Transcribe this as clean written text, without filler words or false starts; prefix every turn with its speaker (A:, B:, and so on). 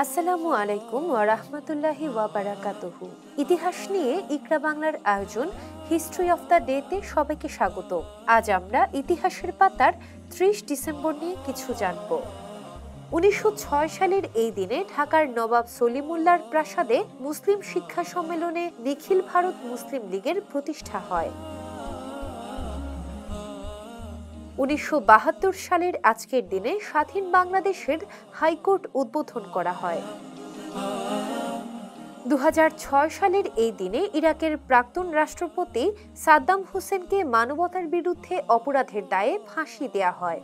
A: আসসালামু আলাইকুম ওয়া রাহমাতুল্লাহি ওয়া বারাকাতুহু। ইতিহাস নিয়ে ইকরা বাংলার আয়োজন হিস্ট্রি অফ দ্য ডেতে সবাইকে স্বাগত। আজ আমরা ইতিহাসের পাতার ৩০ ডিসেম্বর নিয়ে কিছু জানব। ১৯০৬ সালের এই দিনে ঢাকার নবাব সলিমুল্লাহর প্রাসাদে মুসলিম শিক্ষা সম্মেলনে নিখিল ভারত মুসলিম লীগের প্রতিষ্ঠা হয়। ১৯৭২ সালের আজকের দিনে স্বাধীন বাংলাদেশের হাইকোর্ট উদ্বোধন করা হয়। ২০০৬ সালের এই দিনে ইরাকের প্রাক্তন রাষ্ট্রপতি সাদ্দাম হোসেনকে মানবতার বিরুদ্ধে অপরাধের দায়ে ফাঁসি দেয়া হয়।